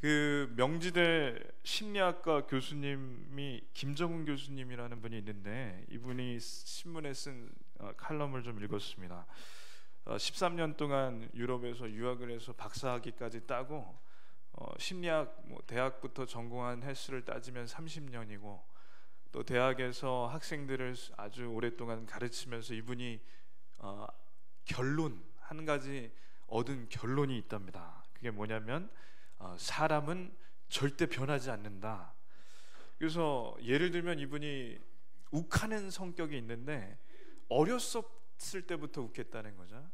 그 명지대 심리학과 교수님이 김정훈 교수님이라는 분이 있는데, 이분이 신문에 쓴 칼럼을 좀 읽었습니다. 13년 동안 유럽에서 유학을 해서 박사학위까지 따고, 심리학 대학부터 전공한 횟수를 따지면 30년이고, 또 대학에서 학생들을 아주 오랫동안 가르치면서 이분이 결론 한 가지 얻은 결론이 있답니다. 그게 뭐냐면 사람은 절대 변하지 않는다. 그래서 예를 들면 이분이 욱하는 성격이 있는데 어렸을 때부터 욱했다는 거죠.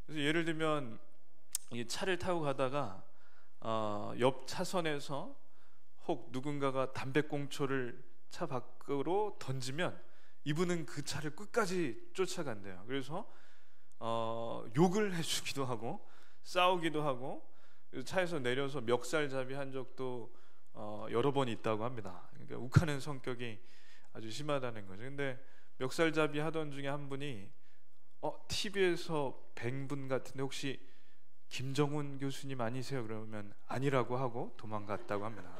그래서 예를 들면 이 차를 타고 가다가 옆 차선에서 혹 누군가가 담배꽁초를 차 밖으로 던지면 이분은 그 차를 끝까지 쫓아간대요. 그래서 욕을 해주기도 하고 싸우기도 하고, 차에서 내려서 멱살잡이 한 적도 여러 번 있다고 합니다. 그러니까 욱하는 성격이 아주 심하다는 거죠. 근데 멱살잡이 하던 중에 한 분이 TV에서 뵌 분 같은데 혹시 김정훈 교수님 아니세요? 그러면 아니라고 하고 도망갔다고 합니다.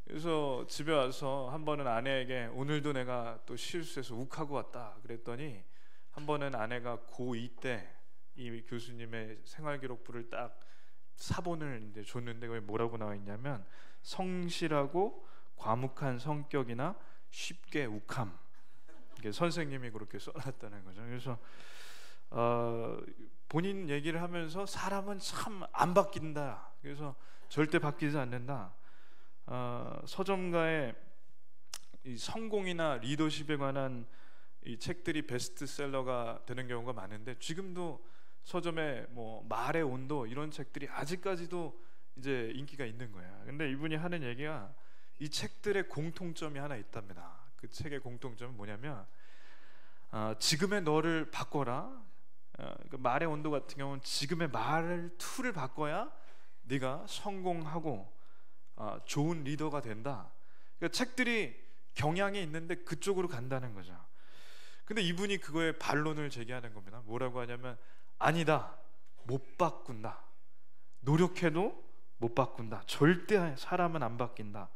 그래서 집에 와서 한 번은 아내에게 오늘도 내가 또 실수해서 욱하고 왔다 그랬더니, 한 번은 아내가 고2 때 이 교수님의 생활기록부를 딱 사본을 이제 줬는데 거기 뭐라고 나와 있냐면 성실하고 과묵한 성격이나 쉽게 욱함, 이게 선생님이 그렇게 써놨다는 거죠. 그래서 본인 얘기를 하면서 사람은 참 안 바뀐다, 그래서 절대 바뀌지 않는다. 서점가에 이 성공이나 리더십에 관한 이 책들이 베스트셀러가 되는 경우가 많은데, 지금도 서점에 뭐 말의 온도 이런 책들이 아직까지도 이제 인기가 있는 거예요. 근데 이분이 하는 얘기가 이 책들의 공통점이 하나 있답니다. 그 책의 공통점은 뭐냐면 지금의 너를 바꿔라. 그 말의 온도 같은 경우는 지금의 말 투를 바꿔야 네가 성공하고 좋은 리더가 된다. 그러니까 책들이 경향이 있는데 그쪽으로 간다는 거죠. 근데 이분이 그거에 반론을 제기하는 겁니다. 뭐라고 하냐면 아니다, 못 바꾼다. 노력해도 못 바꾼다. 절대 사람은 안 바뀐다.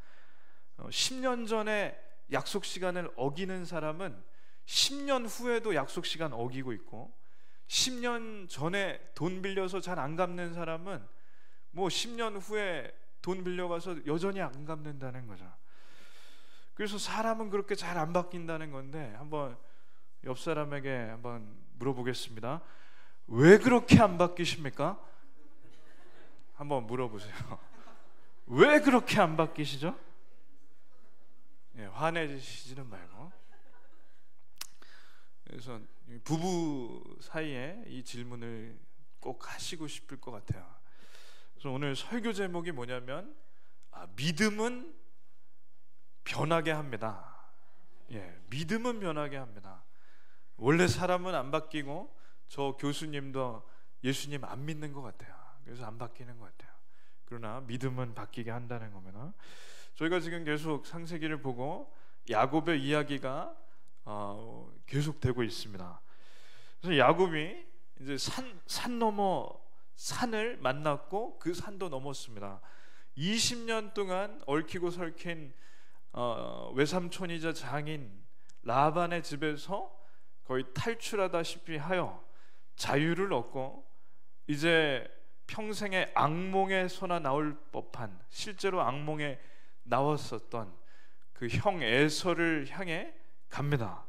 10년 전에 약속 시간을 어기는 사람은 10년 후에도 약속 시간 어기고 있고, 10년 전에 돈 빌려서 잘 안 갚는 사람은 뭐 10년 후에 돈 빌려가서 여전히 안 갚는다는 거죠. 그래서 사람은 그렇게 잘 안 바뀐다는 건데, 한번 옆 사람에게 한번 물어보겠습니다. 왜 그렇게 안 바뀌십니까? 한번 물어보세요. 왜 그렇게 안 바뀌시죠? 화내시지는 말고. 그래서 부부 사이에 이 질문을 꼭 하시고 싶을 것 같아요. 그래서 오늘 설교 제목이 뭐냐면 믿음은 변하게 합니다. 믿음은 변하게 합니다. 원래 사람은 안 바뀌고 저 교수님도 예수님 안 믿는 것 같아요. 그래서 안 바뀌는 것 같아요. 그러나 믿음은 바뀌게 한다는 겁니다. 저희가 지금 계속 창세기를 보고 야곱의 이야기가 계속되고 있습니다. 그래서 야곱이 이제 산 넘어 산을 만났고 그 산도 넘었습니다. 20년 동안 얽히고 설킨 외삼촌이자 장인 라반의 집에서 거의 탈출하다시피 하여 자유를 얻고, 이제 평생의 악몽에서나 나올 법한, 실제로 악몽에 나왔었던 그 형 에서를 향해 갑니다.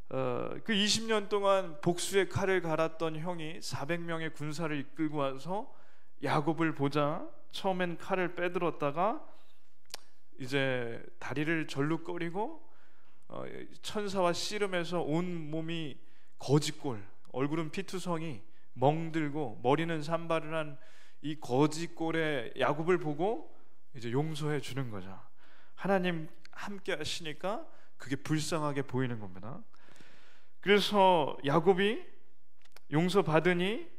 그 20년 동안 복수의 칼을 갈았던 형이 400명의 군사를 이끌고 와서 야곱을 보자 처음엔 칼을 빼들었다가 이제 다리를 절룩거리고 천사와 씨름해서 온 몸이 거지꼴, 얼굴은 피투성이 멍들고 머리는 산발을 한 이 거지꼴의 야곱을 보고 이제 용서해 주는 거죠. 하나님 함께 하시니까 그게 불쌍하게 보이는 겁니다. 그래서 야곱이 용서받으니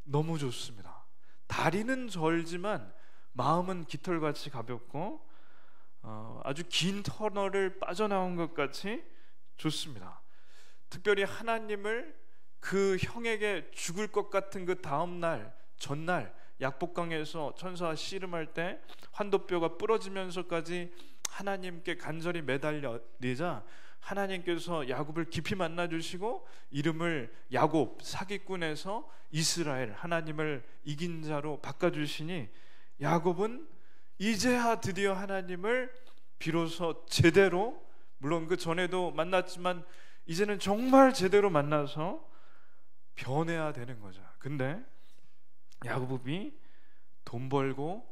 너무 좋습니다. 다리는 절지만 마음은 깃털같이 가볍고 아주 긴 터널을 빠져나온 것 같이 좋습니다. 특별히 하나님을 그 형에게 죽을 것 같은 그 다음 날, 전날 약복강에서 천사와 씨름할 때 환도뼈가 부러지면서까지 하나님께 간절히 매달리자 하나님께서 야곱을 깊이 만나주시고 이름을 야곱, 사기꾼에서 이스라엘, 하나님을 이긴 자로 바꿔주시니 야곱은 이제야 드디어 하나님을 비로소 제대로, 물론 그 전에도 만났지만 이제는 정말 제대로 만나서 변해야 되는 거죠. 근데 야곱이 돈 벌고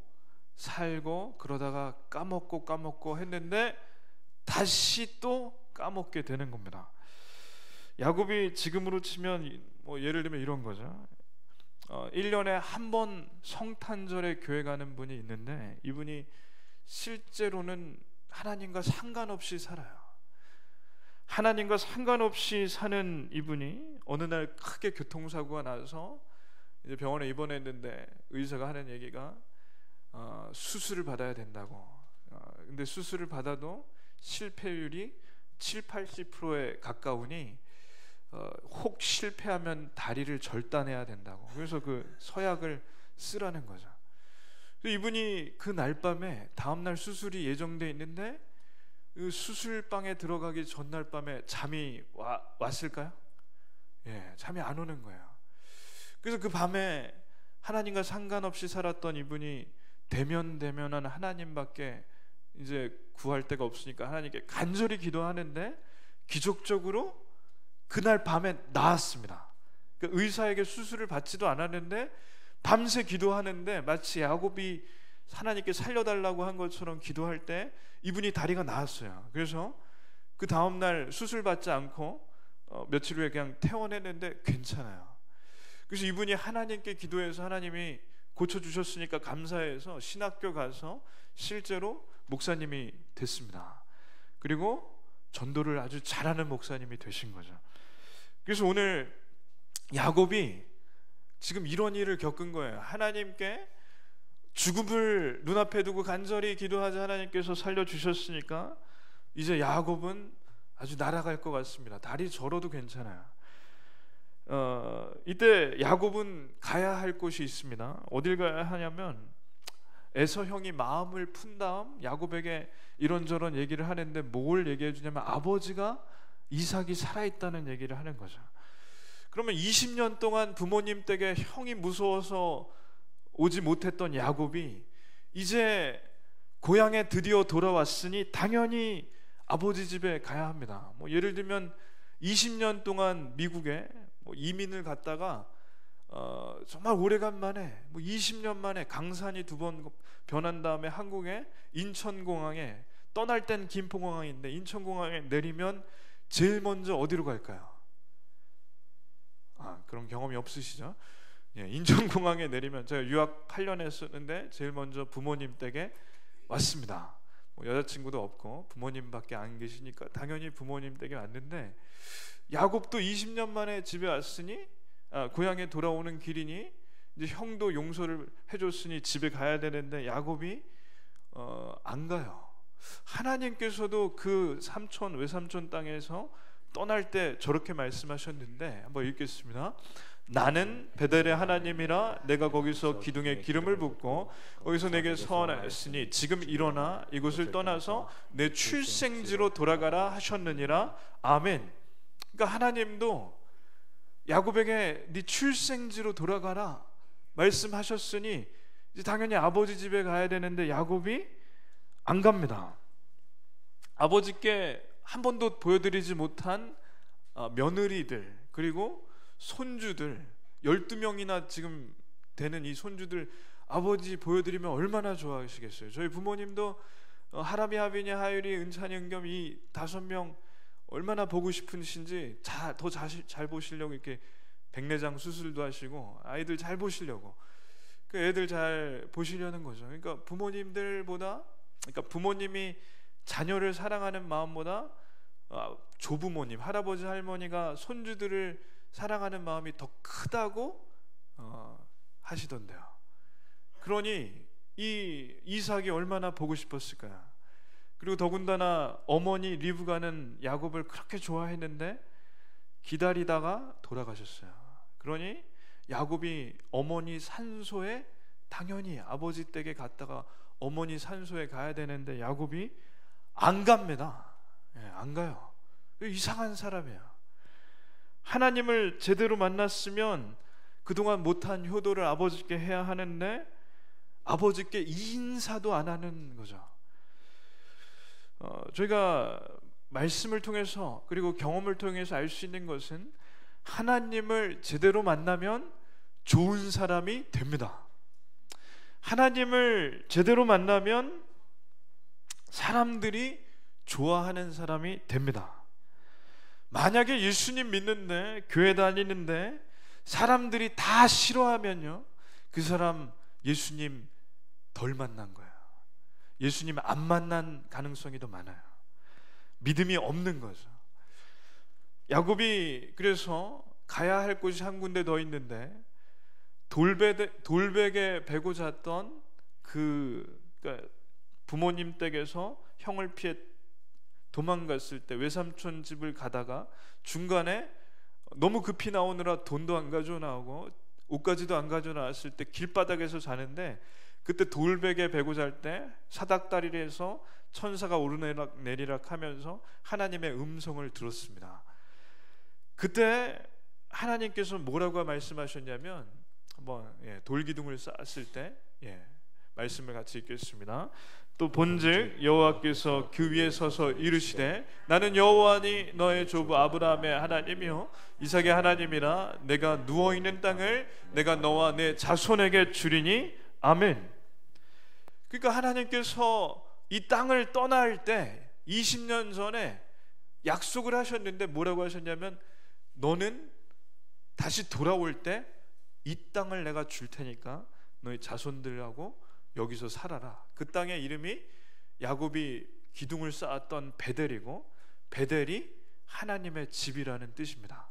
살고 그러다가 까먹고 했는데 다시 또 까먹게 되는 겁니다. 야곱이 지금으로 치면 뭐 예를 들면 이런 거죠. 1년에 한 번 성탄절에 교회 가는 분이 있는데 이분이 실제로는 하나님과 상관없이 살아요. 하나님과 상관없이 사는 이분이 어느 날 크게 교통사고가 나서 이제 병원에 입원했는데 의사가 하는 얘기가 수술을 받아야 된다고. 근데 수술을 받아도 실패율이 70-80%에 가까우니 혹 실패하면 다리를 절단해야 된다고. 그래서 그 서약을 쓰라는 거죠. 이분이 그 날밤에 다음날 수술이 예정돼 있는데 그 수술방에 들어가기 전날 밤에 잠이 왔을까요? 예, 잠이 안 오는 거예요. 그래서 그 밤에 하나님과 상관없이 살았던 이분이 대면대면한 하나님밖에 이제 구할 데가 없으니까 하나님께 간절히 기도하는데 기적적으로 그날 밤에 나았습니다. 그러니까 의사에게 수술을 받지도 않았는데 밤새 기도하는데 마치 야곱이 하나님께 살려달라고 한 것처럼 기도할 때 이분이 다리가 나았어요. 그래서 그 다음날 수술 받지 않고 며칠 후에 그냥 퇴원했는데 괜찮아요. 그래서 이분이 하나님께 기도해서 하나님이 고쳐주셨으니까 감사해서 신학교 가서 실제로 목사님이 됐습니다. 그리고 전도를 아주 잘하는 목사님이 되신 거죠. 그래서 오늘 야곱이 지금 이런 일을 겪은 거예요. 하나님께 죽음을 눈앞에 두고 간절히 기도하자 하나님께서 살려주셨으니까 이제 야곱은 아주 날아갈 것 같습니다. 다리 절어도 괜찮아요. 이때 야곱은 가야 할 곳이 있습니다. 어딜 가야 하냐면 에서 형이 마음을 푼 다음 야곱에게 이런저런 얘기를 하는데 뭘 얘기해 주냐면 아버지가 이삭이 살아있다는 얘기를 하는 거죠. 그러면 20년 동안 부모님 댁에 형이 무서워서 오지 못했던 야곱이 이제 고향에 드디어 돌아왔으니 당연히 아버지 집에 가야 합니다. 뭐 예를 들면 20년 동안 미국에 이민을 갔다가 정말 오래간만에 20년 만에 강산이 2번 변한 다음에 한국에 인천공항에 떠날 땐 김포공항인데 인천공항에 내리면 제일 먼저 어디로 갈까요? 그런 경험이 없으시죠? 예, 인천공항에 내리면 제가 유학 8년 했었는데 제일 먼저 부모님 댁에 왔습니다. 여자친구도 없고 부모님밖에 안 계시니까 당연히 부모님 댁에 왔는데 야곱도 20년 만에 집에 왔으니 고향에 돌아오는 길이니 이제 형도 용서를 해줬으니 집에 가야 되는데 야곱이 안 가요. 하나님께서도 그 삼촌 외삼촌 땅에서 떠날 때 저렇게 말씀하셨는데 한번 읽겠습니다. 나는 베델의 하나님이라 내가 거기서 기둥에 기름을 붓고 거기서 내게 서원하였으니 지금 일어나 이곳을 떠나서 내 출생지로 돌아가라 하셨느니라. 아멘. 그러니까 하나님도 야곱에게 네 출생지로 돌아가라 말씀하셨으니 이제 당연히 아버지 집에 가야 되는데 야곱이 안 갑니다. 아버지께 한 번도 보여드리지 못한 며느리들 그리고 손주들 12명이나 지금 되는 이 손주들 아버지 보여드리면 얼마나 좋아하시겠어요. 저희 부모님도 하람이, 하빈이, 하율이, 은찬이, 은겸 이 5명 얼마나 보고 싶으신지 더 잘 보시려고 이렇게 백내장 수술도 하시고 아이들 잘 보시려고 그 애들 잘 보시려는 거죠. 그러니까 부모님이 자녀를 사랑하는 마음보다 조부모님, 할아버지, 할머니가 손주들을 사랑하는 마음이 더 크다고 하시던데요. 그러니 이 이삭이 얼마나 보고 싶었을까요? 그리고 더군다나 어머니 리브가는 야곱을 그렇게 좋아했는데 기다리다가 돌아가셨어요. 그러니 야곱이 어머니 산소에 당연히 아버지 댁에 갔다가 어머니 산소에 가야 되는데 야곱이 안 갑니다. 안 가요. 이상한 사람이야. 하나님을 제대로 만났으면 그동안 못한 효도를 아버지께 해야 하는데 아버지께 인사도 안 하는 거죠. 저희가 말씀을 통해서 그리고 경험을 통해서 알 수 있는 것은 하나님을 제대로 만나면 좋은 사람이 됩니다. 하나님을 제대로 만나면 사람들이 좋아하는 사람이 됩니다. 만약에 예수님 믿는데 교회 다니는데 사람들이 다 싫어하면요, 그 사람 예수님 덜 만난 거예요. 예수님 안 만난 가능성이 더 많아요. 믿음이 없는 거죠. 야곱이 그래서 가야 할 곳이 한 군데 더 있는데 돌베개 베고 잤던 그러니까 부모님 댁에서 형을 피해 도망갔을 때 외삼촌 집을 가다가 중간에 너무 급히 나오느라 돈도 안 가져 나오고 옷가지도 안 가져 나왔을 때 길바닥에서 자는데 그때 돌베개 베고 잘 때 사닥다리에서 천사가 오르내락 내리락 하면서 하나님의 음성을 들었습니다. 그때 하나님께서 뭐라고 말씀하셨냐면 한번 돌기둥을 쌓았을 때 말씀을 같이 읽겠습니다. 또 본즉 여호와께서 그 위에 서서 이르시되 나는 여호와니 너의 조부 아브라함의 하나님이요 이삭의 하나님이라 내가 누워있는 땅을 내가 너와 내 자손에게 주리니 아멘. 그러니까 하나님께서 이 땅을 떠날 때 20년 전에 약속을 하셨는데 뭐라고 하셨냐면 너는 다시 돌아올 때 이 땅을 내가 줄 테니까 너희 자손들하고 여기서 살아라. 그 땅의 이름이 야곱이 기둥을 쌓았던 베델이고 베델이 하나님의 집이라는 뜻입니다.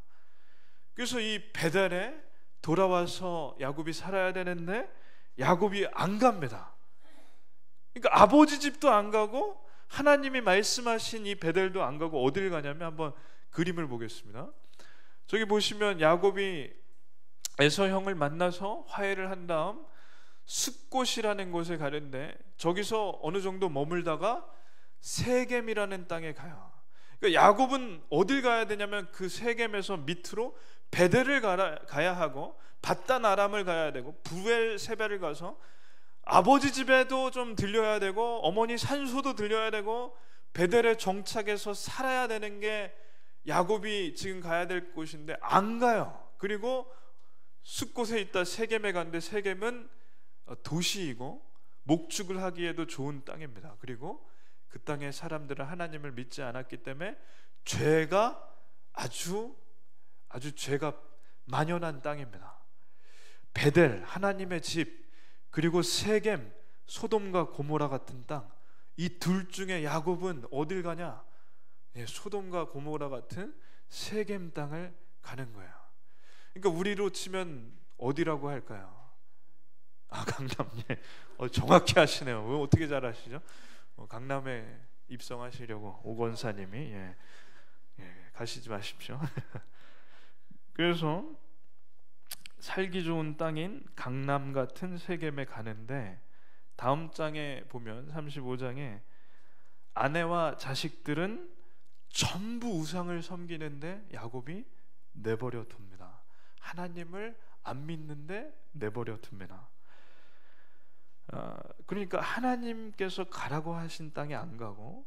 그래서 이 베델에 돌아와서 야곱이 살아야 되는데 야곱이 안 갑니다. 그러니까 아버지 집도 안 가고 하나님이 말씀하신 이 베델도 안 가고 어딜 가냐면 한번 그림을 보겠습니다. 저기 보시면 야곱이 에서 형을 만나서 화해를 한 다음 숫곳이라는 곳에 가는데 저기서 어느 정도 머물다가 세겜이라는 땅에 가요. 그러니까 야곱은 어딜 가야 되냐면 그 세겜에서 밑으로 베델을 가야 하고 바단 아람을 가야 되고 부엘세바를 가서 아버지 집에도 좀 들려야 되고 어머니 산소도 들려야 되고 베델에 정착해서 살아야 되는 게 야곱이 지금 가야 될 곳인데 안 가요. 그리고 숫곳에 있다 세겜에 갔는데 세겜은 도시이고 목축을 하기에도 좋은 땅입니다. 그리고 그 땅의 사람들은 하나님을 믿지 않았기 때문에 죄가 아주 죄가 만연한 땅입니다. 베델 하나님의 집 그리고 세겜 소돔과 고모라 같은 땅, 이 둘 중에 야곱은 어딜 가냐? 소돔과 고모라 같은 세겜 땅을 가는 거예요. 그러니까 우리로 치면 어디라고 할까요? 강남. 정확히 하시네요. 왜 어떻게 잘 아시죠? 강남에 입성하시려고 오건사님이 가시지 마십시오. 그래서 살기 좋은 땅인 강남 같은 세겜에 가는데 다음 장에 보면 35장에 아내와 자식들은 전부 우상을 섬기는데 야곱이 내버려 둡니다. 하나님을 안 믿는데 내버려 둡니다. 그러니까 하나님께서 가라고 하신 땅에 안 가고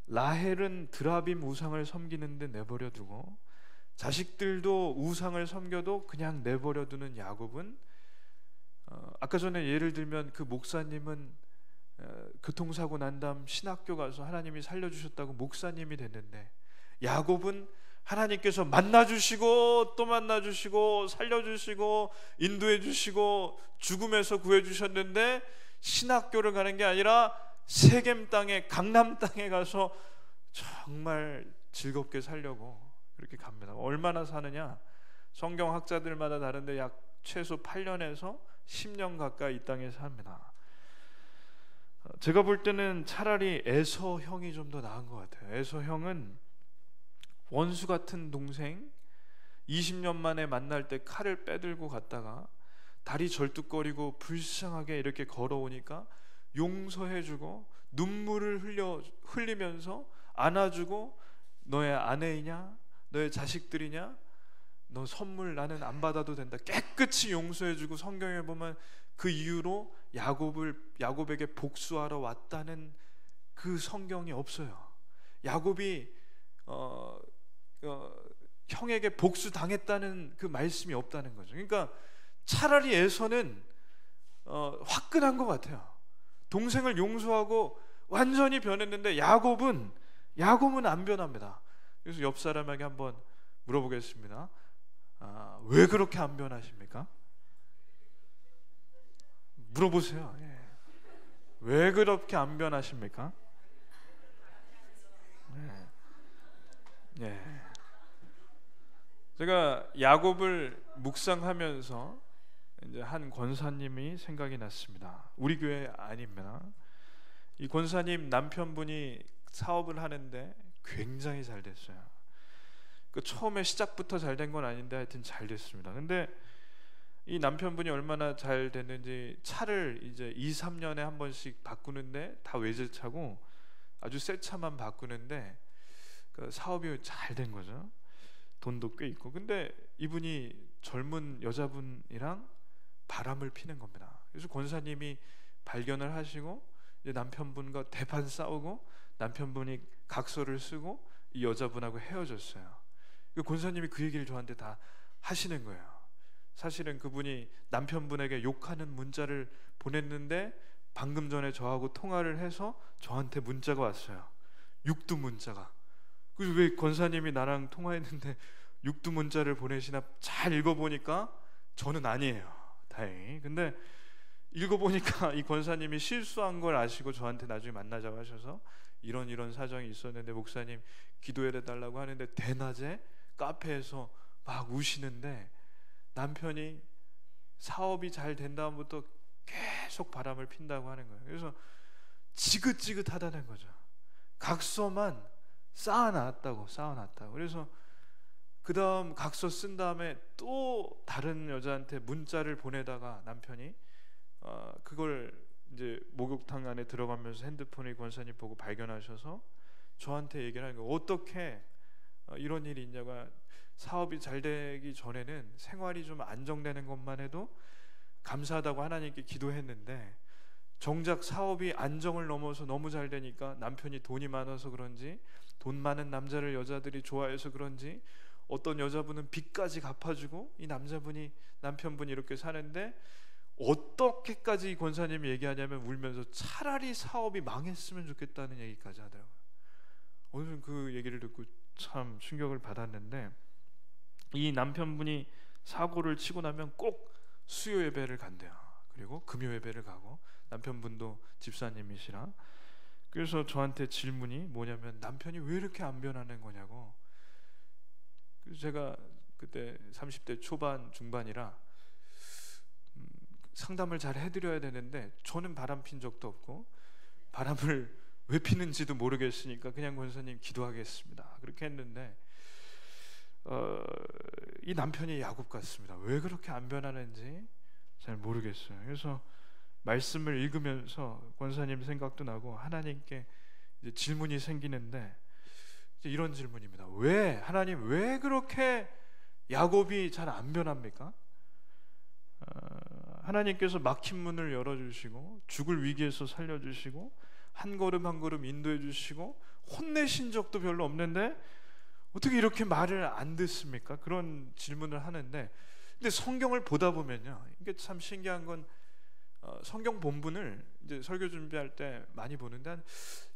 라헬은 드라빔 우상을 섬기는데 내버려 두고 자식들도 우상을 섬겨도 그냥 내버려 두는 야곱은 아까 전에 예를 들면 그 목사님은 교통사고 난 다음 신학교 가서 하나님이 살려주셨다고 목사님이 됐는데 야곱은 하나님께서 만나주시고 또 만나주시고 살려주시고 인도해주시고 죽음에서 구해주셨는데 신학교를 가는 게 아니라 세겜 땅에 강남 땅에 가서 정말 즐겁게 살려고 그렇게 갑니다. 얼마나 사느냐? 성경학자들마다 다른데 약 최소 8년에서 10년 가까이 이 땅에 삽니다. 제가 볼 때는 차라리 에서 형이 좀 더 나은 것 같아요. 에서 형은 원수 같은 동생 20년 만에 만날 때 칼을 빼들고 갔다가 다리 절뚝거리고 불쌍하게 이렇게 걸어오니까 용서해주고 눈물을 흘리면서 안아주고, 너의 아내이냐, 너의 자식들이냐, 너 선물 나는 안 받아도 된다, 깨끗이 용서해주고, 성경에 보면 그 이유로 야곱에게 복수하러 왔다는 그 성경이 없어요. 야곱이 형에게 복수 당했다는 그 말씀이 없다는 거죠. 그러니까 차라리 에서는 화끈한 것 같아요. 동생을 용서하고 완전히 변했는데 야곱은 안 변합니다. 그래서 옆 사람에게 한번 물어보겠습니다. 왜 그렇게 안 변하십니까? 물어보세요. 예. 왜 그렇게 안 변하십니까? 예. 예. 제가 야곱을 묵상하면서 이제 한 권사님이 생각이 났습니다. 우리 교회 아닙니다. 이 권사님 남편분이 사업을 하는데 굉장히 잘 됐어요. 그 처음에 시작부터 잘 된 건 아닌데 하여튼 잘 됐습니다. 근데 이 남편분이 얼마나 잘 됐는지 차를 이제 2-3년에 한 번씩 바꾸는데 다 외제차고 아주 새 차만 바꾸는데 그 사업이 잘 된 거죠. 돈도 꽤 있고. 근데 이분이 젊은 여자분이랑 바람을 피는 겁니다. 그래서 권사님이 발견을 하시고 이제 남편분과 대판 싸우고 남편분이 각서를 쓰고 이 여자분하고 헤어졌어요. 권사님이 그 얘기를 저한테 다 하시는 거예요. 사실은 그분이 남편분에게 욕하는 문자를 보냈는데 방금 전에 저하고 통화를 해서 저한테 문자가 왔어요. 육두 문자가. 그래서 왜 권사님이 나랑 통화했는데 육두 문자를 보내시나 잘 읽어보니까 저는 아니에요, 다행히. 근데 읽어보니까 이 권사님이 실수한 걸 아시고 저한테 나중에 만나자고 하셔서 이런 사정이 있었는데 목사님 기도해 달라고 하는데 대낮에 카페에서 막 우시는데 남편이 사업이 잘 된 다음부터 계속 바람을 핀다고 하는 거예요. 그래서 지긋지긋하다는 거죠. 각서만 쌓아놨다고. 그래서 그 다음 각서 쓴 다음에 또 다른 여자한테 문자를 보내다가 남편이 그걸 이제 목욕탕 안에 들어가면서 핸드폰을 권사님 보고 발견하셔서 저한테 얘기를 하는 거예요. 어떻게 이런 일이 있냐고. 사업이 잘 되기 전에는 생활이 좀 안정되는 것만 해도 감사하다고 하나님께 기도했는데 정작 사업이 안정을 넘어서 너무 잘 되니까 남편이 돈이 많아서 그런지, 돈 많은 남자를 여자들이 좋아해서 그런지 어떤 여자분은 빚까지 갚아주고 이 남편분이 이렇게 사는데 어떻게까지 이 권사님이 얘기하냐면 울면서 차라리 사업이 망했으면 좋겠다는 얘기까지 하더라고요. 오늘 그 얘기를 듣고 참 충격을 받았는데 이 남편분이 사고를 치고 나면 꼭 수요 예배를 간대요. 그리고 금요 예배를 가고, 남편분도 집사님이시라. 그래서 저한테 질문이 뭐냐면 남편이 왜 이렇게 안 변하는 거냐고. 그래서 제가 그때 30대 초반 중반이라 상담을 잘 해드려야 되는데 저는 바람 핀 적도 없고 바람을 왜 피는지도 모르겠으니까 그냥 권사님 기도하겠습니다. 그렇게 했는데 이 남편이 야곱 같습니다. 왜 그렇게 안 변하는지 잘 모르겠어요. 그래서 말씀을 읽으면서 권사님 생각도 나고 하나님께 이제 질문이 생기는데 이제 이런 질문입니다. 하나님 왜 그렇게 야곱이 잘 안 변합니까? 하나님께서 막힌 문을 열어주시고 죽을 위기에서 살려주시고 한 걸음 한 걸음 인도해 주시고 혼내신 적도 별로 없는데 어떻게 이렇게 말을 안 듣습니까? 그런 질문을 하는데, 근데 성경을 보다 보면요, 이게 참 신기한 건 성경 본문을 이제 설교 준비할 때 많이 보는데 한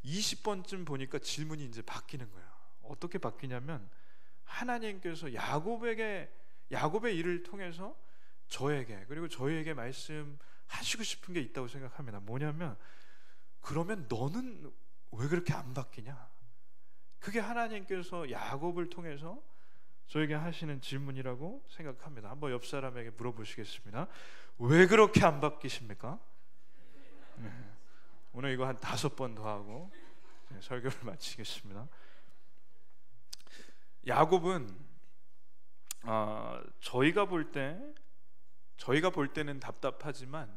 20번쯤 보니까 질문이 이제 바뀌는 거예요. 어떻게 바뀌냐면 하나님께서 야곱의 일을 통해서 저에게 그리고 저희에게 말씀하시고 싶은 게 있다고 생각합니다. 뭐냐면 그러면 너는 왜 그렇게 안 바뀌냐? 그게 하나님께서 야곱을 통해서 저에게 하시는 질문이라고 생각합니다. 한번 옆 사람에게 물어보시겠습니다. 왜 그렇게 안 바뀌십니까? 네. 오늘 이거 한 5번 더 하고 설교를 마치겠습니다. 야곱은 저희가 볼 때 저희가 볼 때는 답답하지만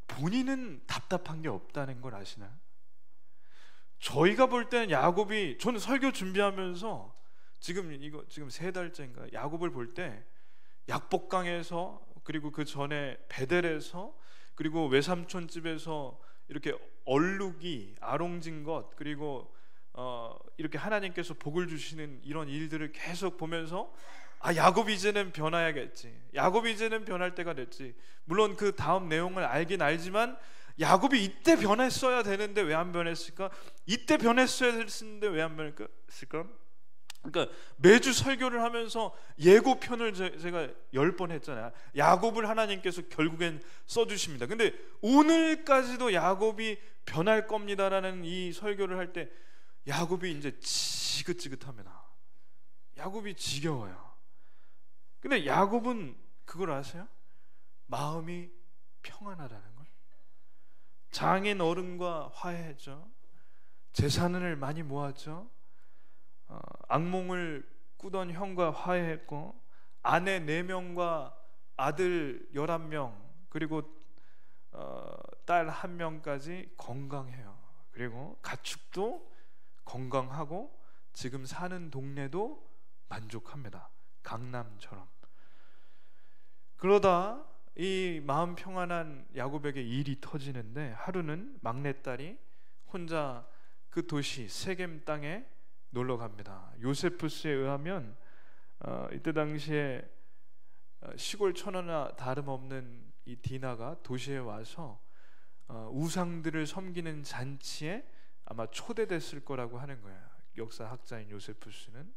본인은 답답한 게 없다는 걸 아시나요? 저희가 볼 때는 야곱이, 저는 설교 준비하면서 지금 3달째인가 야곱을 볼 때 약복강에서, 그리고 그 전에 베델에서, 그리고 외삼촌 집에서 이렇게 얼룩이 아롱진 것, 그리고 이렇게 하나님께서 복을 주시는 이런 일들을 계속 보면서 야곱이 이제는 변화야겠지, 야곱이 이제는 변할 때가 됐지. 물론 그 다음 내용을 알긴 알지만 야곱이 이때 변했어야 되는데 왜 안 변했을까? 이때 변했어야 됐는데 왜 안 변했을까? 그러니까 매주 설교를 하면서 예고편을 제가 10번 했잖아요. 야곱을 하나님께서 결국엔 써주십니다. 근데 오늘까지도 야곱이 변할 겁니다라는 이 설교를 할 때 야곱이 이제 지긋지긋합니다. 야곱이 지겨워요. 근데 야곱은 그걸 아세요? 마음이 평안하다는 걸. 장인 어른과 화해했죠. 재산을 많이 모았죠. 악몽을 꾸던 형과 화해했고, 아내 4명과 아들 11명, 그리고 딸 1명까지 건강해요. 그리고 가축도 건강하고 지금 사는 동네도 만족합니다. 강남처럼. 그러다 이 마음 평안한 야곱에게 일이 터지는데, 하루는 막내딸이 혼자 그 도시 세겜 땅에 놀러 갑니다. 요세푸스에 의하면 이때 당시에 시골 처녀나 다름없는 이 디나가 도시에 와서 우상들을 섬기는 잔치에 아마 초대됐을 거라고 하는 거예요. 역사학자인 요세푸스는.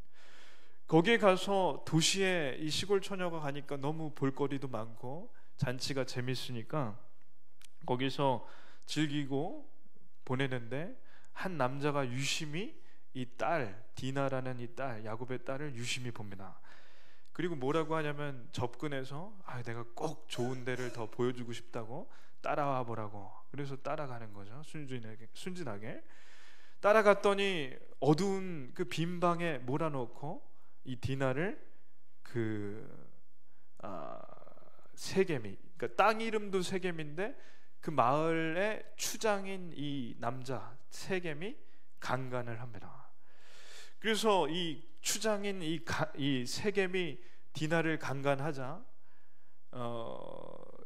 거기에 가서 도시에 이 시골 처녀가 가니까 너무 볼거리도 많고 잔치가 재밌으니까 거기서 즐기고 보내는데, 한 남자가 유심히 이 딸, 디나라는 이 딸, 야곱의 딸을 유심히 봅니다. 그리고 뭐라고 하냐면 접근해서 내가 꼭 좋은 데를 더 보여주고 싶다고 따라와 보라고. 그래서 따라가는 거죠. 순진하게 따라갔더니 어두운 그 빈 방에 몰아놓고 이 디나를 세겜이, 그러니까 땅 이름도 세겜인데 그 마을의 추장인 이 남자 세겜이 강간을 합니다. 그래서 이 추장인 이 세겜이 디나를 강간하자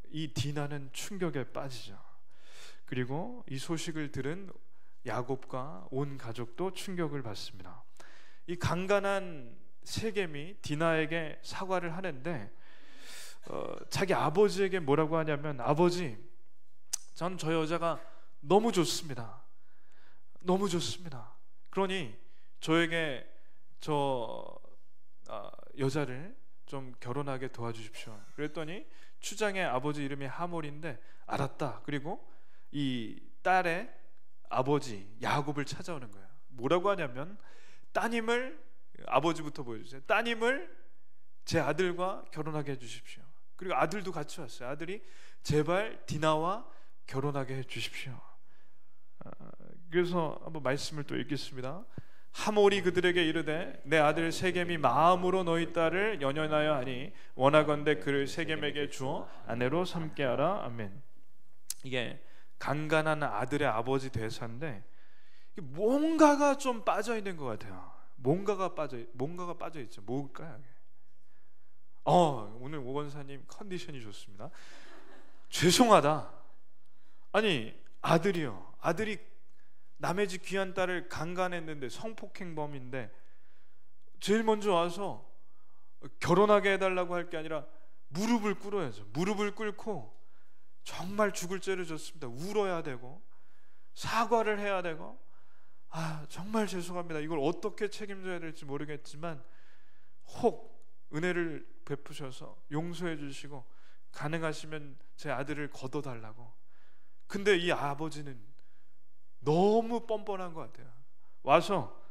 이 디나는 충격에 빠지죠. 그리고 이 소식을 들은 야곱과 온 가족도 충격을 받습니다. 이 강간한 세겜이 디나에게 사과를 하는데 자기 아버지에게 뭐라고 하냐면, 아버지, 전 저 여자가 너무 좋습니다. 너무 좋습니다. 그러니 저에게 저 여자를 좀 결혼하게 도와주십시오. 그랬더니 추장의 아버지 이름이 하몰인데, 알았다. 그리고 이 딸의 아버지 야곱을 찾아오는 거예요. 뭐라고 하냐면, 따님을, 아버지부터 보여주세요. 따님을 제 아들과 결혼하게 해주십시오. 그리고 아들도 같이 왔어요. 아들이 제발 디나와 결혼하게 해주십시오. 그래서 한번 말씀을 또 읽겠습니다. 하몰이 그들에게 이르되 내 아들 세겜이 마음으로 너희 딸을 연연하여 하니 원하건대 그를 세겜에게 주어 아내로 삼게 하라. 아멘. 이게 강간한 아들의 아버지 대사인데 뭔가가 좀 빠져 있는 것 같아요. 뭔가가 빠져 있죠. 뭘까요? 오늘 오 권사님 컨디션이 좋습니다. 죄송하다. 아니 아들이 남의 집 귀한 딸을 강간했는데, 성폭행범인데 제일 먼저 와서 결혼하게 해달라고 할 게 아니라 무릎을 꿇어야죠. 무릎을 꿇고 정말 죽을 죄를 졌습니다. 울어야 되고 사과를 해야 되고, 정말 죄송합니다. 이걸 어떻게 책임져야 될지 모르겠지만 혹 은혜를 베푸셔서 용서해 주시고 가능하시면 제 아들을 거둬달라고. 근데 이 아버지는 너무 뻔뻔한 것 같아요. 와서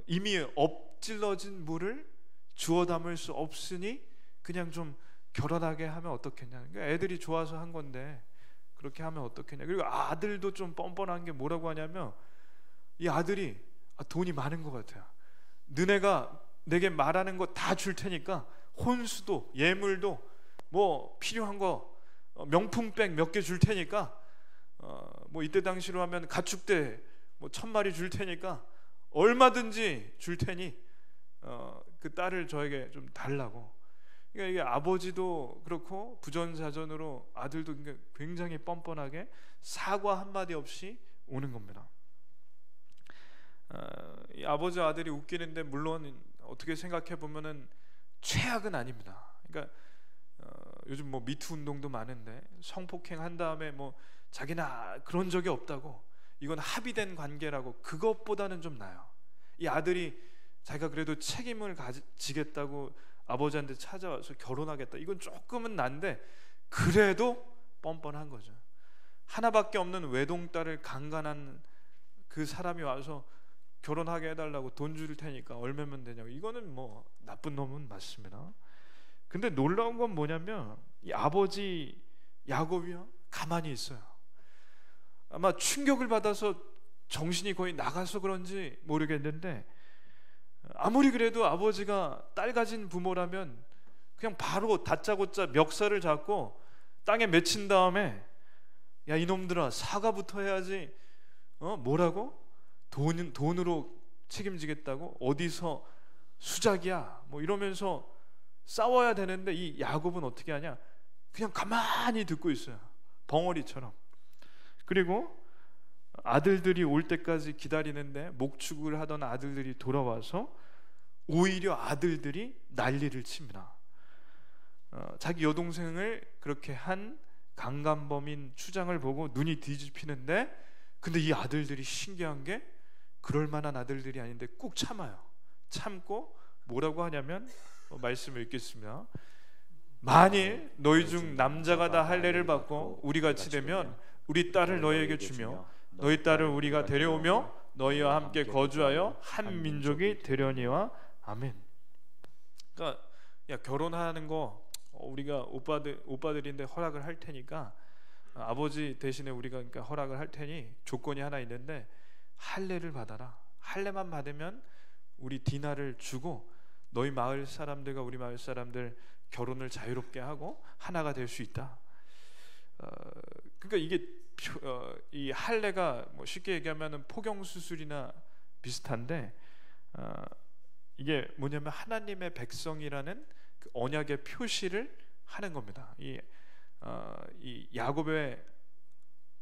이미 엎질러진 물을 주워 담을 수 없으니 그냥 좀 결혼하게 하면 어떻겠냐. 그러니까 애들이 좋아서 한 건데 그렇게 하면 어떻겠냐. 그리고 아들도 좀 뻔뻔한 게 뭐라고 하냐면, 이 아들이 돈이 많은 것 같아요. 너네가 내게 말하는 거 다 줄 테니까 혼수도 예물도 뭐 필요한 거 명품백 몇 개 줄 테니까 뭐 이때 당시로 하면 가축대 뭐 1000마리 줄 테니까 얼마든지 줄 테니 그 딸을 저에게 좀 달라고. 그러니까 이게 아버지도 그렇고 부전자전으로 아들도 굉장히 뻔뻔하게 사과 한마디 없이 오는 겁니다. 이 아버지 아들이 웃기는데 물론 어떻게 생각해 보면은 최악은 아닙니다. 그러니까 요즘 뭐 미투 운동도 많은데 성폭행 한 다음에 뭐 자기는 그런 적이 없다고, 이건 합의된 관계라고, 그것보다는 좀 나아요. 이 아들이 자기가 그래도 책임을 지겠다고 아버지한테 찾아와서 결혼하겠다, 이건 조금은 난데 그래도 뻔뻔한 거죠. 하나밖에 없는 외동딸을 강간한 그 사람이 와서 결혼하게 해달라고 돈 줄 테니까 얼마면 되냐고, 이거는 뭐 나쁜 놈은 맞습니다. 근데 놀라운 건 뭐냐면 이 아버지 야곱이요 가만히 있어요. 아마 충격을 받아서 정신이 거의 나가서 그런지 모르겠는데, 아무리 그래도 아버지가 딸 가진 부모라면 그냥 바로 다짜고짜 멱살을 잡고 땅에 맺힌 다음에 야 이놈들아 사과부터 해야지, 뭐라고? 돈으로 책임지겠다고? 어디서 수작이야? 뭐 이러면서 싸워야 되는데 이 야곱은 어떻게 하냐? 그냥 가만히 듣고 있어요. 벙어리처럼. 그리고 아들들이 올 때까지 기다리는데 목축을 하던 아들들이 돌아와서 오히려 아들들이 난리를 칩니다. 자기 여동생을 그렇게 한 강간범인 추장을 보고 눈이 뒤집히는데, 근데 이 아들들이 신기한 게 그럴 만한 아들들이 아닌데 꾹 참아요. 참고 뭐라고 하냐면 말씀을 읽겠습니다. 만일 너희 중 남자가 다 할례를 받고 우리 같이 되면 우리 딸을 너희에게 주며 너희 딸을 우리가 데려오며 너희와 함께 거주하여 한 민족이 되려니와. 아멘. 그러니까 야 결혼하는 거 우리가 오빠들인데 허락을 할 테니까, 아버지 대신에 우리가 그러니까 허락을 할 테니 조건이 하나 있는데 할례를 받아라. 할례만 받으면 우리 디나를 주고 너희 마을 사람들과 우리 마을 사람들 결혼을 자유롭게 하고 하나가 될 수 있다. 그러니까 이게 이 할례가 뭐 쉽게 얘기하면은 포경 수술이나 비슷한데, 이게 뭐냐면 하나님의 백성이라는 그 언약의 표시를 하는 겁니다. 이 야곱의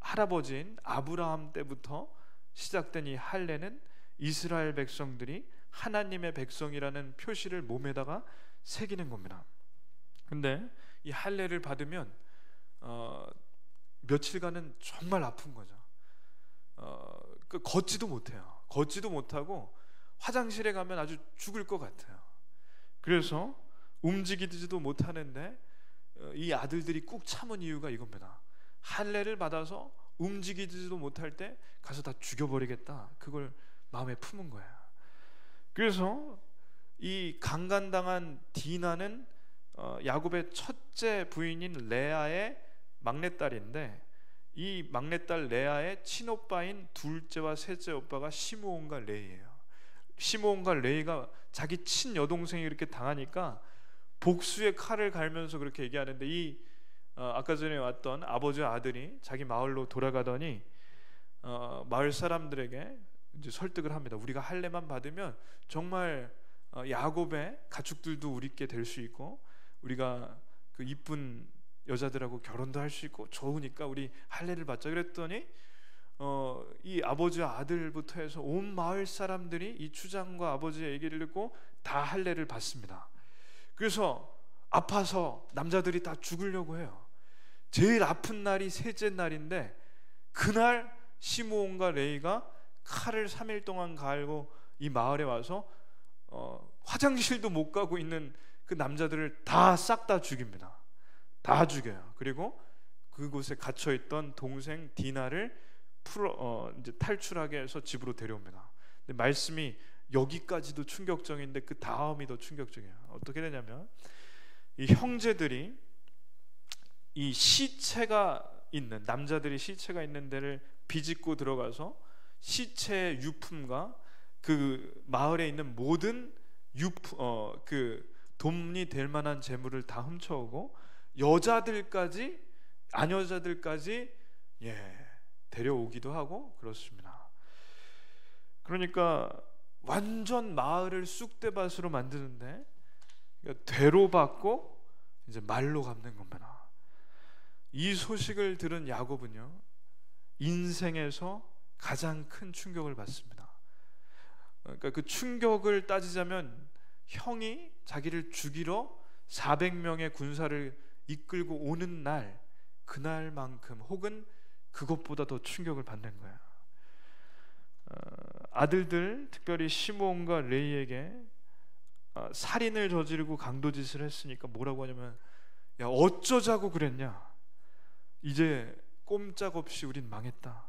할아버지인 아브라함 때부터 시작된 이 할례는 이스라엘 백성들이 하나님의 백성이라는 표시를 몸에다가 새기는 겁니다. 근데 이 할례를 받으면 며칠간은 정말 아픈 거죠. 걷지도 못해요. 걷지도 못하고 화장실에 가면 아주 죽을 것 같아요. 그래서 움직이지도 못하는데 이 아들들이 꾹 참은 이유가 이겁니다. 할례를 받아서 움직이지도 못할 때 가서 다 죽여버리겠다, 그걸 마음에 품은 거예요. 그래서 이 강간당한 디나는 야곱의 첫째 부인인 레아의 막내딸인데, 이 막내딸 레아의 친오빠인 둘째와 셋째 오빠가 시므온과 레이예요. 시므온과 레이가 자기 친여동생이 이렇게 당하니까 복수의 칼을 갈면서 그렇게 얘기하는데, 이 아까 전에 왔던 아버지와 아들이 자기 마을로 돌아가더니 마을 사람들에게 이제 설득을 합니다. 우리가 할례만 받으면 정말 야곱의 가축들도 우리께 될 수 있고 우리가 그 이쁜 여자들하고 결혼도 할 수 있고 좋으니까 우리 할례를 받자. 그랬더니 이 아버지와 아들부터 해서 온 마을 사람들이 이 추장과 아버지의 얘기를 듣고 다 할례를 받습니다. 그래서 아파서 남자들이 다 죽으려고 해요. 제일 아픈 날이 셋째 날인데, 그날 시므온과 레이가 칼을 3일 동안 갈고 이 마을에 와서 화장실도 못 가고 있는 그 남자들을 다 싹 다 죽입니다. 다 죽여요. 그리고 그곳에 갇혀있던 동생 디나를 이제 탈출하게 해서 집으로 데려옵니다. 근데 말씀이 여기까지도 충격적인데 그 다음이 더 충격적이에요. 어떻게 되냐면 이 형제들이 이 시체가 있는, 남자들이 시체가 있는 데를 비집고 들어가서 시체의 유품과 그 마을에 있는 모든 그 돈이 될 만한 재물을 다 훔쳐오고 여자들까지, 아녀자들까지 데려오기도 하고 그렇습니다. 그러니까 완전 마을을 쑥대밭으로 만드는데 되로 받고 이제 말로 갚는 겁니다. 이 소식을 들은 야곱은요, 인생에서 가장 큰 충격을 받습니다. 그러니까 그 충격을 따지자면 형이 자기를 죽이러 400명의 군사를 이끌고 오는 날, 그날만큼 혹은 그것보다 더 충격을 받는 거예요. 아들들, 특별히 시므온과 레이에게 살인을 저지르고 강도짓을 했으니까 뭐라고 하냐면, 야, 어쩌자고 그랬냐, 이제 꼼짝없이 우린 망했다.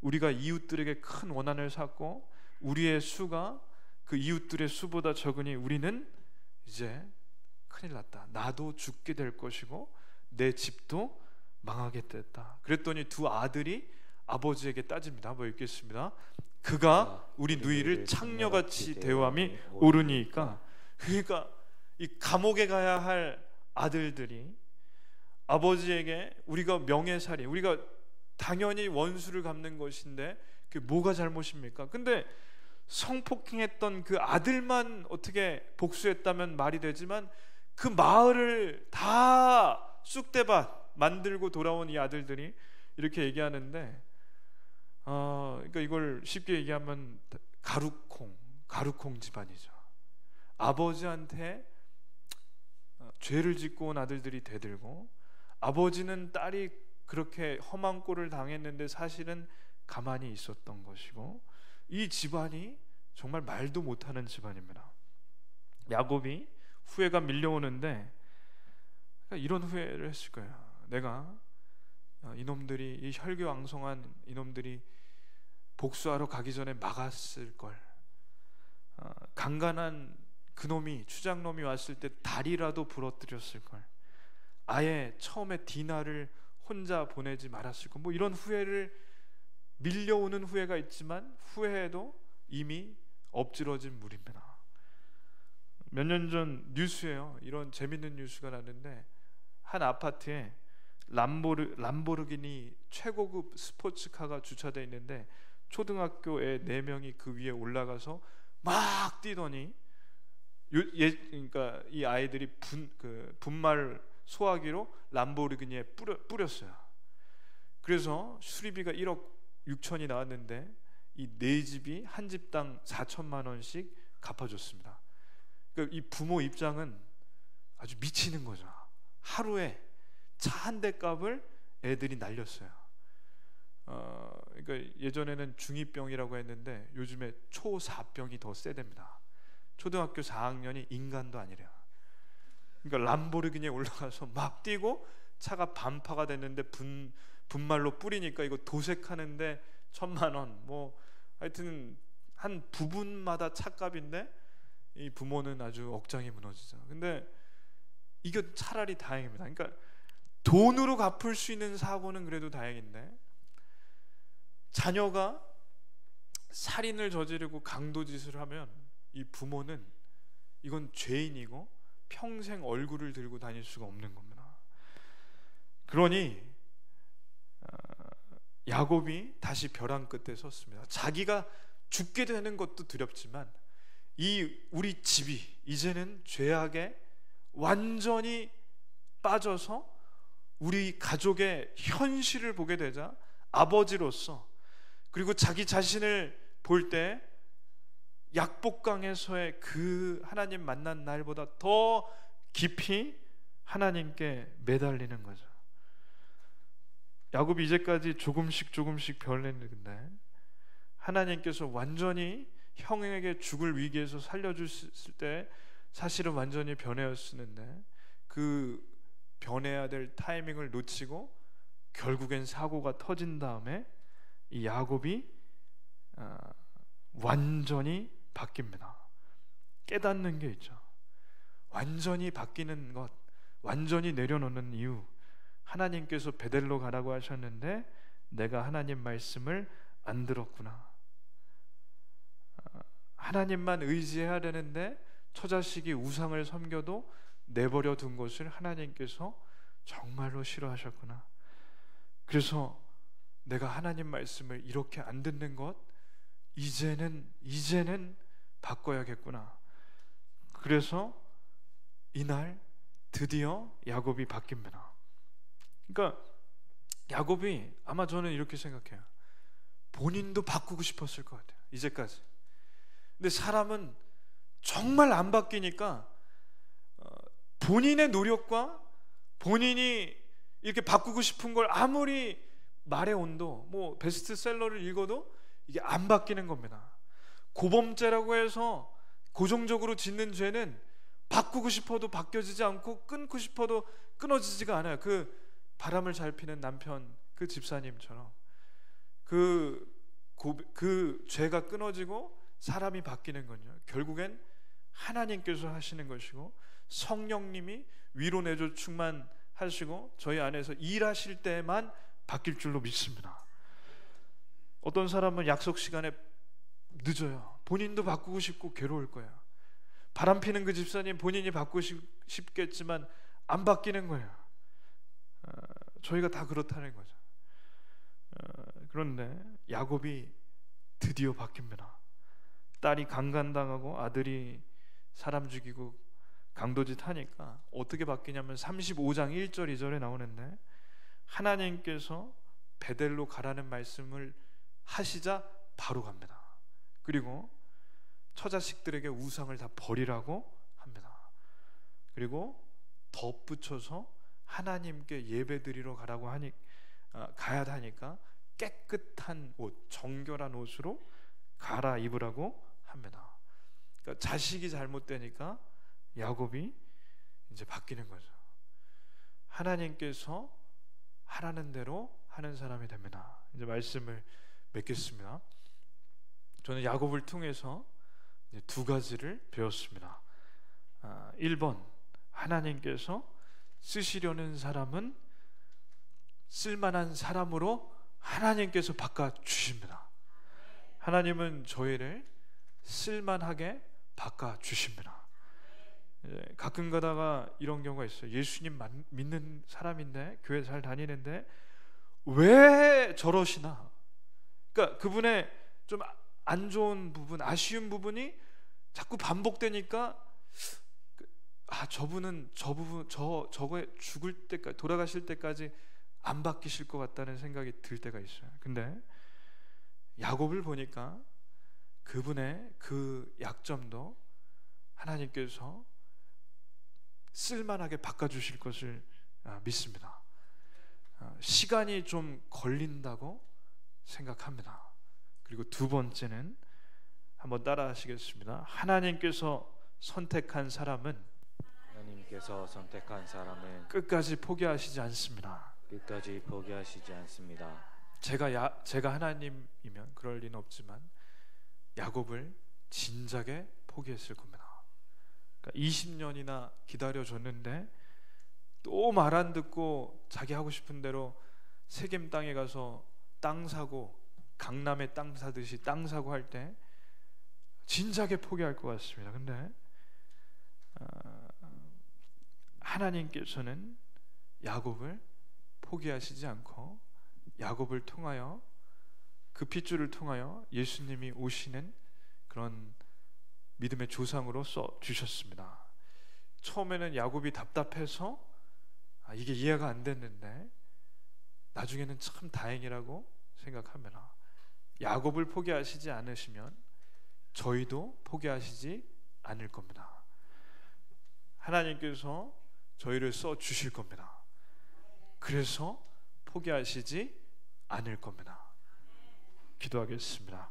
우리가 이웃들에게 큰 원한을 샀고 우리의 수가 그 이웃들의 수보다 적으니 우리는 이제 큰일 났다. 나도 죽게 될 것이고 내 집도 망하게 됐다. 그랬더니 두 아들이 아버지에게 따집니다. 한번 읽겠습니다. 그가 우리 누이를 창녀같이 대우함이 옳으니까. 그러니까 이 감옥에 가야 할 아들들이 아버지에게 우리가 명예살인, 우리가 당연히 원수를 갚는 것인데 그게 뭐가 잘못입니까? 근데 성폭행했던 그 아들만 어떻게 복수했다면 말이 되지만 그 마을을 다 쑥대밭 만들고 돌아온 이 아들들이 이렇게 얘기하는데, 그러니까 이걸 쉽게 얘기하면 가루콩 집안이죠. 아버지한테 죄를 짓고 온 아들들이 대들고, 아버지는 딸이 그렇게 험한 꼴을 당했는데 사실은 가만히 있었던 것이고, 이 집안이 정말 말도 못하는 집안입니다. 야곱이 후회가 밀려오는데 이런 후회를 했을 거예요. 내가 이놈들이, 이 혈기왕성한 이놈들이 복수하러 가기 전에 막았을 걸. 강간한 그놈이, 추장놈이 왔을 때 다리라도 부러뜨렸을 걸. 아예 처음에 디나를 혼자 보내지 말았을 걸. 뭐 이런 후회를, 밀려오는 후회가 있지만 후회해도 이미 엎질러진 물입니다. 몇 년 전 뉴스에요, 이런 재밌는 뉴스가 났는데, 한 아파트에 람보르기니 최고급 스포츠카가 주차되어 있는데 초등학교 애 4명이 그 위에 올라가서 막 뛰더니 그러니까 이 아이들이 분말 소화기로 람보르기니에 뿌렸어요. 그래서 수리비가 1억 6천이 나왔는데 이 네 집이 한 집당 4천만 원씩 갚아줬습니다. 그러니까 이 부모 입장은 아주 미치는 거죠. 하루에 차 한 대 값을 애들이 날렸어요. 그러니까 예전에는 중2병이라고 했는데 요즘에 초4병이 더 세답니다. 초등학교 4학년이 인간도 아니래요. 그러니까 람보르기니에 올라가서 막 뛰고 차가 반파가 됐는데 분말로 뿌리니까 이거 도색하는데 1,000만 원, 뭐 하여튼 한 부분마다 차값인데 이 부모는 아주 억장이 무너지죠. 근데 이게 차라리 다행입니다. 그러니까 돈으로 갚을 수 있는 사고는 그래도 다행인데, 자녀가 살인을 저지르고 강도짓을 하면 이 부모는 이건 죄인이고 평생 얼굴을 들고 다닐 수가 없는 겁니다. 그러니 야곱이 다시 벼랑 끝에 섰습니다. 자기가 죽게 되는 것도 두렵지만 우리 집이 이제는 죄악에 완전히 빠져서 우리 가족의 현실을 보게 되자 아버지로서, 그리고 자기 자신을 볼 때 약복강에서의 그 하나님 만난 날보다 더 깊이 하나님께 매달리는 거죠. 야곱이 이제까지 조금씩 변했는데 하나님께서 완전히 형에게 죽을 위기에서 살려주실 때 사실은 완전히 변해였었는데, 그 변해야 될 타이밍을 놓치고 결국엔 사고가 터진 다음에 이 야곱이 완전히 바뀝니다. 깨닫는 게 있죠. 완전히 바뀌는 것, 완전히 내려놓는 이유, 하나님께서 베델로 가라고 하셨는데 내가 하나님 말씀을 안 들었구나. 하나님만 의지해야 되는데 처자식이 우상을 섬겨도 내버려 둔 것을 하나님께서 정말로 싫어하셨구나. 그래서 내가 하나님 말씀을 이렇게 안 듣는 것 이제는 바꿔야겠구나. 그래서 이날 드디어 야곱이 바뀝니다. 그러니까 야곱이, 아마 저는 이렇게 생각해요, 본인도 바꾸고 싶었을 것 같아요, 이제까지. 근데 사람은 정말 안 바뀌니까 본인의 노력과 본인이 이렇게 바꾸고 싶은 걸 아무리 말해온도, 뭐 베스트셀러를 읽어도 이게 안 바뀌는 겁니다. 고범죄라고 해서 고정적으로 짓는 죄는 바꾸고 싶어도 바뀌어지지 않고 끊고 싶어도 끊어지지가 않아요. 그 바람을 잘 피는 남편, 그 집사님처럼 그 죄가 끊어지고 사람이 바뀌는 건요, 결국엔 하나님께서 하시는 것이고 성령님이 위로 내조 충만하시고 저희 안에서 일하실 때만 바뀔 줄로 믿습니다. 어떤 사람은 약속 시간에 늦어요. 본인도 바꾸고 싶고 괴로울 거예요. 바람 피는 그 집사님, 본인이 바꾸고 싶겠지만 안 바뀌는 거예요. 저희가 다 그렇다는 거죠. 그런데 야곱이 드디어 바뀝니다. 딸이 강간당하고 아들이 사람 죽이고 강도짓 하니까 어떻게 바뀌냐면 35장 1절 2절에 나오는데, 하나님께서 베델로 가라는 말씀을 하시자 바로 갑니다. 그리고 처자식들에게 우상을 다 버리라고 합니다. 그리고 덧붙여서 하나님께 예배드리러 가라고 가야 하니까 깨끗한 옷, 정결한 옷으로 갈아입으라고 합니다. 그러니까 자식이 잘못되니까 야곱이 이제 바뀌는 거죠. 하나님께서 하라는 대로 하는 사람이 됩니다. 이제 말씀을 맺겠습니다. 저는 야곱을 통해서 이제 두 가지를 배웠습니다. 1번, 하나님께서 쓰시려는 사람은 쓸만한 사람으로 하나님께서 바꿔주십니다. 하나님은 저희를 쓸만하게 바꿔주십니다. 가끔 가다가 이런 경우가 있어요. 예수님 믿는 사람인데, 교회 잘 다니는데 왜 저러시나. 그러니까 그분의 좀 안 좋은 부분, 아쉬운 부분이 자꾸 반복되니까 저분은 저거에 죽을 때까지, 돌아가실 때까지 안 바뀌실 것 같다는 생각이 들 때가 있어요. 근데 야곱을 보니까 그분의 그 약점도 하나님께서 쓸만하게 바꿔주실 것을 믿습니다. 시간이 좀 걸린다고 생각합니다. 그리고 두 번째는 한번 따라 하시겠습니다. 하나님께서 선택한 사람은 끝까지 포기하시지 않습니다. 제가 하나님이면 그럴 리는 없지만 야곱을 진작에 포기했을 겁니다. 그러니까 20년이나 기다려줬는데 또 말 안 듣고 자기 하고 싶은 대로 세겜 땅에 가서 땅 사고, 강남에 땅 사듯이 땅 사고 할 때 진작에 포기할 것 같습니다. 근데 하나님께서는 야곱을 포기하시지 않고 야곱을 통하여, 그 핏줄을 통하여 예수님이 오시는 그런 믿음의 조상으로 써 주셨습니다. 처음에는 야곱이 답답해서 이게 이해가 안 됐는데 나중에는 참 다행이라고 생각합니다. 야곱을 포기하시지 않으시면 저희도 포기하시지 않을 겁니다. 하나님께서 저희를 써 주실 겁니다. 그래서 포기하시지 않을 겁니다. 기도하겠습니다.